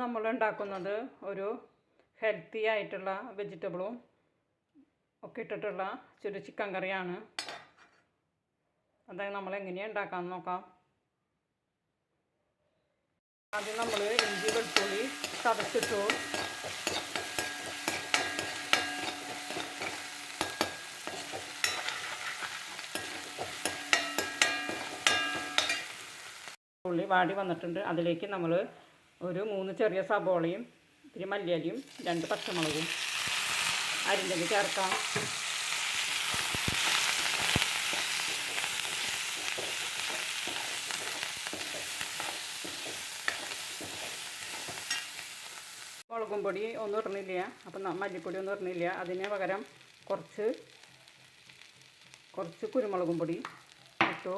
നമ്മൾ ഉണ്ടാക്കുന്നത് ഒരു ഹെൽത്തി ആയിട്ടുള്ള വെജിറ്റബിളും ഒക്കെ ഇട്ടിട്ടുള്ള ചെറു ചിക്കൻ കറിയാണ്. അതായത് നമ്മൾ എങ്ങനെയാണ് ഉണ്ടാക്കാമെന്ന് നോക്കാം. ആദ്യം നമ്മൾ ഇഞ്ചി വെളുത്തുള്ളി ചതച്ചിട്ടു. ഉള്ളി വാടി വന്നിട്ടുണ്ട്. അതിലേക്ക് നമ്മൾ ഒരു 3 ചെറിയ സബോളയും ഇത്തിരി മല്ലിയിലയും 2 പച്ചമുളകും അരിഞ്ഞത് ചേർക്കാം. മുളകും പൊടി ഒന്നും ഇടണില്ല, അപ്പം മല്ലിപ്പൊടി ഒന്നും ഇടണില്ല. അതിന് പകരം കുറച്ച് കുരുമുളകും പൊടി ഇട്ടു.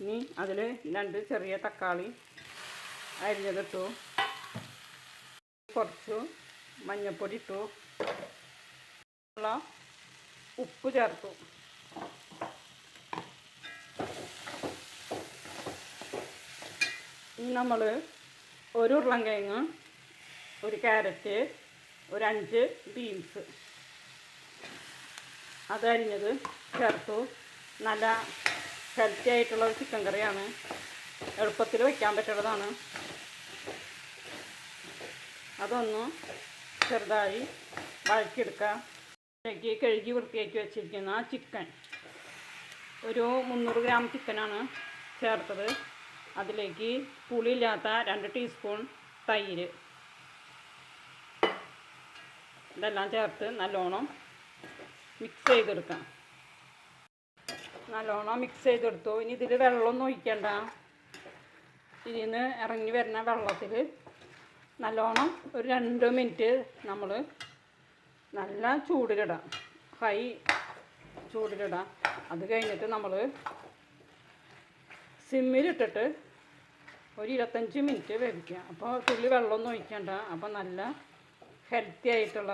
ഇനി അതിൽ 2 ചെറിയ തക്കാളി അരിഞ്ഞതിട്ടു. കുറച്ച് മഞ്ഞൾപ്പൊടി ഇട്ടു. ഉപ്പ് ചേർത്തു. ഇനി നമ്മൾ ഒരു ഉരുളൻകിഴങ്ങ്, ഒരു ക്യാരറ്റ്, ഒരു 5 ബീൻസ് അതരിഞ്ഞത് ചേർത്തു. നല്ല ഹെൽത്തി ആയിട്ടുള്ള ഒരു ചിക്കൻ കറിയാണ്. എളുപ്പത്തിൽ വയ്ക്കാൻ പറ്റുന്നതാണ്. അതൊന്ന് ചെറുതായി വഴറ്റിയെടുക്കുക. ഇതിലേക്ക് കഴുകി വൃത്തിയാക്കി വെച്ചിരിക്കുന്ന ചിക്കൻ, ഒരു 300 ഗ്രാം ചിക്കനാണ് ചേർത്തത്. അതിലേക്ക് പുളിയില്ലാത്ത 2 ടീസ്പൂൺ തൈര്, ഇതെല്ലാം ചേർത്ത് നല്ലോണം മിക്സ് ചെയ്തെടുക്കാം. നല്ലോണം മിക്സ് ചെയ്തെടുത്തു. ഇനി ഇതിൽ വെള്ളമൊന്നും ഒഴിക്കണ്ട. ഇതിൽ നിന്ന് ഇറങ്ങി വരുന്ന വെള്ളത്തിൽ നല്ലോണം ഒരു 2 മിനിറ്റ് നമ്മൾ നല്ല ചൂടിലിടാം, ഹൈ ചൂടിലിടാം. അത് കഴിഞ്ഞിട്ട് നമ്മൾ സിമ്മിലിട്ടിട്ട് ഒരു 25 മിനിറ്റ് വേവിക്കുക. അപ്പോൾ തുള്ളി വെള്ളമൊന്നും ഒഴിക്കണ്ട. അപ്പോൾ നല്ല ഹെൽത്തി ആയിട്ടുള്ള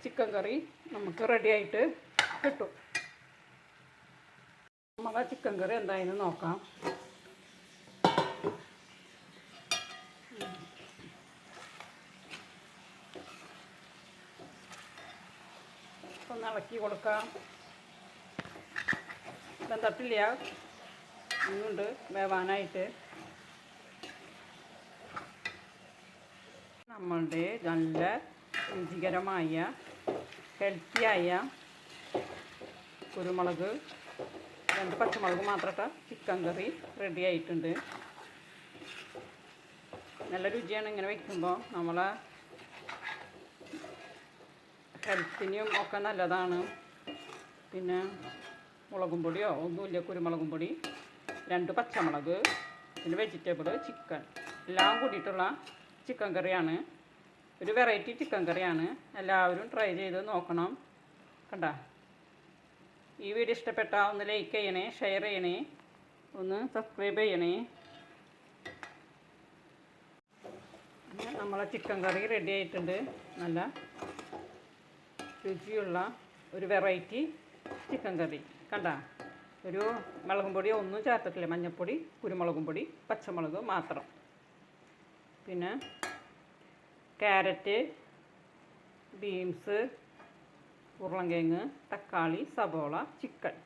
ചിക്കൻ കറി നമുക്ക് റെഡി ആയിട്ട് കിട്ടും. നമ്മളെ ചിക്കൻ കറി എന്തായാലും നോക്കാം. ഒന്ന് ഇളക്കി കൊടുക്കാം. വെന്തട്ടില്ല, ഇന്നുണ്ട് വേവാനായിട്ട്. നമ്മളുടെ നല്ല രുചികരമായ ഹെൽത്തിയായ കുരുമുളക് 2 പച്ചമുളക് മാത്രം ഇട്ട ചിക്കൻ കറി റെഡി ആയിട്ടുണ്ട്. നല്ല രുചിയാണ് ഇങ്ങനെ വയ്ക്കുമ്പോൾ. നമ്മളെ ഹെൽത്തിനും ഒക്കെ നല്ലതാണ്. പിന്നെ മുളകും പൊടിയോ ഒന്നുമില്ല, കുരുമുളകും പൊടി, 2 പച്ചമുളക്, പിന്നെ വെജിറ്റബിൾ, ചിക്കൻ എല്ലാം കൂടിയിട്ടുള്ള ചിക്കൻ കറിയാണ്. ഒരു വെറൈറ്റി ചിക്കൻ കറിയാണ്. എല്ലാവരും ട്രൈ ചെയ്ത് നോക്കണം. കണ്ട, ഈ വീഡിയോ ഇഷ്ടപ്പെട്ടാൽ ഒന്ന് ലൈക്ക് ചെയ്യണേ, ഷെയർ ചെയ്യണേ, ഒന്ന് സബ്സ്ക്രൈബ് ചെയ്യണേ. നമ്മളെ ചിക്കൻ കറി റെഡി ആയിട്ടുണ്ട്. നല്ല രുചിയുള്ള ഒരു വെറൈറ്റി ചിക്കൻ കറി. കണ്ട, ഒരു മുളകും പൊടി ഒന്നും ചേർത്തിട്ടില്ല. മഞ്ഞൾപ്പൊടി, കുരുമുളകും പൊടി, പച്ചമുളക് മാത്രം. പിന്നെ ക്യാരറ്റ്, ബീൻസ്, ഉരുളൻകിഴങ്ങ്, തക്കാളി, സബോള, ചിക്കൻ